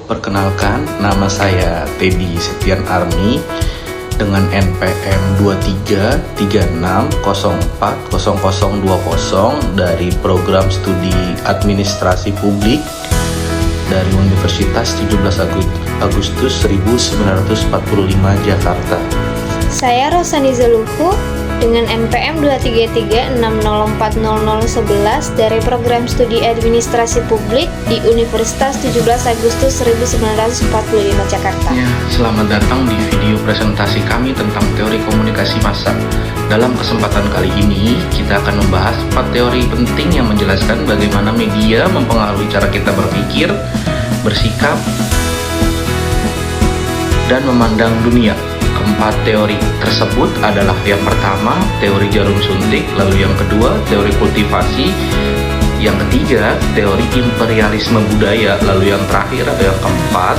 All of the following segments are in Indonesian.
perkenalkan, nama saya Teddy Setian Army dengan NPM 2336040020 dari Program Studi Administrasi Publik dari Universitas 17 Agustus 1945 Jakarta. Saya Rosani Zaluhu dengan NPM 233604011 dari Program Studi Administrasi Publik di Universitas 17 Agustus 1945 Jakarta. Ya, selamat datang di video presentasi kami tentang teori komunikasi massa. Dalam kesempatan kali ini, kita akan membahas 4 teori penting yang menjelaskan bagaimana media mempengaruhi cara kita berpikir, bersikap, dan memandang dunia. Keempat teori tersebut adalah yang pertama, teori jarum suntik, lalu yang kedua, teori kultivasi, yang ketiga, teori imperialisme budaya, lalu yang terakhir, yang keempat,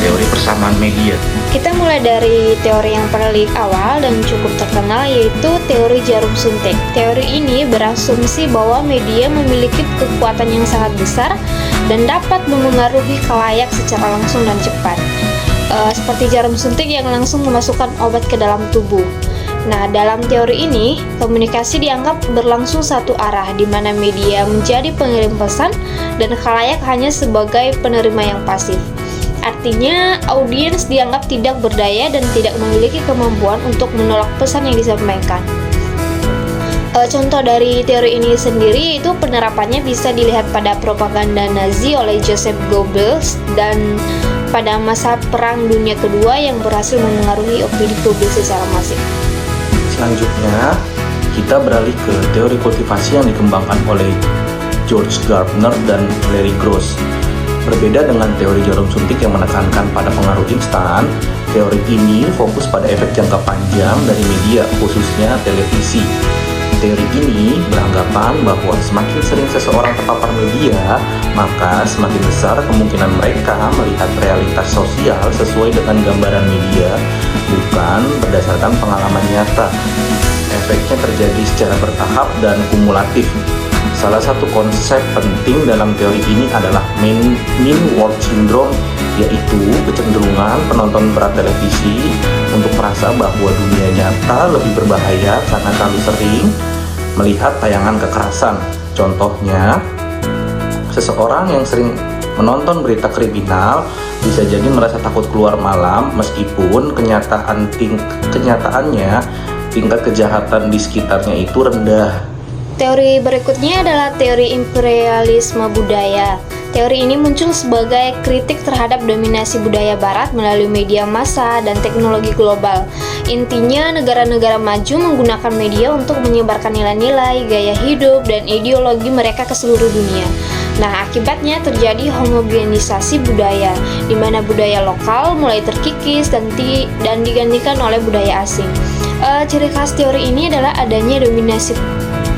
teori persamaan media. Kita mulai dari teori yang paling awal dan cukup terkenal, yaitu teori jarum suntik. Teori ini berasumsi bahwa media memiliki kekuatan yang sangat besar dan dapat memengaruhi khalayak secara langsung dan cepat. Seperti jarum suntik yang langsung memasukkan obat ke dalam tubuh. Nah, dalam teori ini, komunikasi dianggap berlangsung satu arah, di mana media menjadi pengirim pesan dan khalayak hanya sebagai penerima yang pasif. Artinya, audiens dianggap tidak berdaya dan tidak memiliki kemampuan untuk menolak pesan yang disampaikan. Contoh dari teori ini sendiri itu penerapannya bisa dilihat pada propaganda Nazi oleh Joseph Goebbels dan pada masa Perang Dunia Kedua yang berhasil memengaruhi opini publik secara masif. Selanjutnya, kita beralih ke teori kultivasi yang dikembangkan oleh George Gardner dan Larry Gross. Berbeda dengan teori jarum suntik yang menekankan pada pengaruh instan, teori ini fokus pada efek jangka panjang dari media, khususnya televisi. Teori ini beranggapan bahwa semakin sering seseorang terpapar media, maka semakin besar kemungkinan mereka melihat realitas sosial sesuai dengan gambaran media, bukan berdasarkan pengalaman nyata. Efeknya terjadi secara bertahap dan kumulatif. Salah satu konsep penting dalam teori ini adalah mean world syndrome, yaitu kecenderungan penonton berat televisi untuk merasa bahwa dunia nyata lebih berbahaya karena terlalu sering melihat tayangan kekerasan. Contohnya, seseorang yang sering menonton berita kriminal bisa jadi merasa takut keluar malam meskipun kenyataannya tingkat kejahatan di sekitarnya itu rendah. Teori berikutnya adalah teori imperialisme budaya. Teori ini muncul sebagai kritik terhadap dominasi budaya barat melalui media massa dan teknologi global. Intinya, negara-negara maju menggunakan media untuk menyebarkan nilai-nilai, gaya hidup, dan ideologi mereka ke seluruh dunia. Nah, akibatnya terjadi homogenisasi budaya, di mana budaya lokal mulai terkikis dan digantikan oleh budaya asing. Ciri khas teori ini adalah adanya dominasi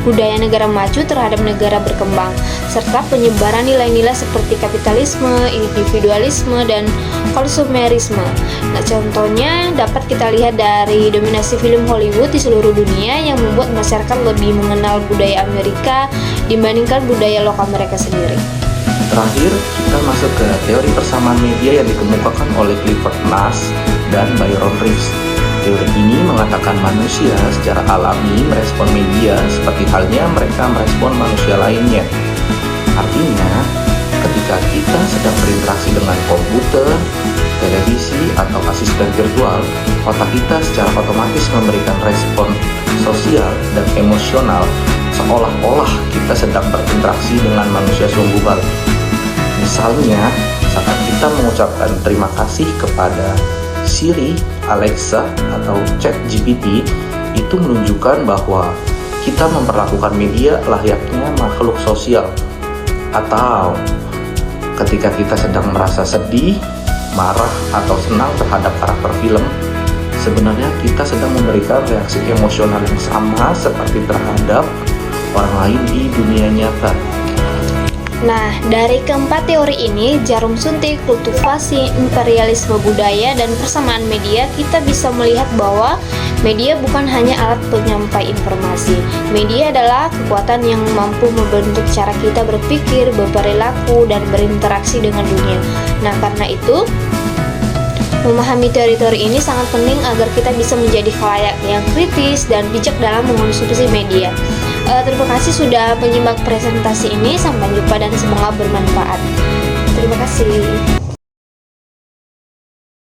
budaya negara maju terhadap negara berkembang, serta penyebaran nilai-nilai seperti kapitalisme, individualisme, dan konsumerisme. Nah, contohnya dapat kita lihat dari dominasi film Hollywood di seluruh dunia yang membuat masyarakat lebih mengenal budaya Amerika dibandingkan budaya lokal mereka sendiri. Terakhir, kita masuk ke teori persamaan media yang dikemukakan oleh Clifford Nash dan Byron Reeves. Teori ini mengatakan manusia secara alami merespon media seperti halnya mereka merespon manusia lainnya. Artinya, ketika kita sedang berinteraksi dengan komputer, televisi, atau asisten virtual, otak kita secara otomatis memberikan respon sosial dan emosional seolah-olah kita sedang berinteraksi dengan manusia sungguhan. Misalnya, saat kita mengucapkan terima kasih kepada Siri, Alexa, atau ChatGPT, itu menunjukkan bahwa kita memperlakukan media layaknya makhluk sosial. Atau ketika kita sedang merasa sedih, marah, atau senang terhadap karakter film, sebenarnya kita sedang memberikan reaksi emosional yang sama seperti terhadap orang lain di dunia nyata. Nah, dari keempat teori ini, jarum suntik, kultivasi, imperialisme budaya, dan persamaan media, kita bisa melihat bahwa media bukan hanya alat penyampai informasi. Media adalah kekuatan yang mampu membentuk cara kita berpikir, berperilaku, dan berinteraksi dengan dunia. Nah, karena itu, memahami teori-teori ini sangat penting agar kita bisa menjadi khalayak yang kritis dan bijak dalam mengonsumsi media. Terima kasih sudah menyimak presentasi ini. Sampai jumpa dan semoga bermanfaat. Terima kasih.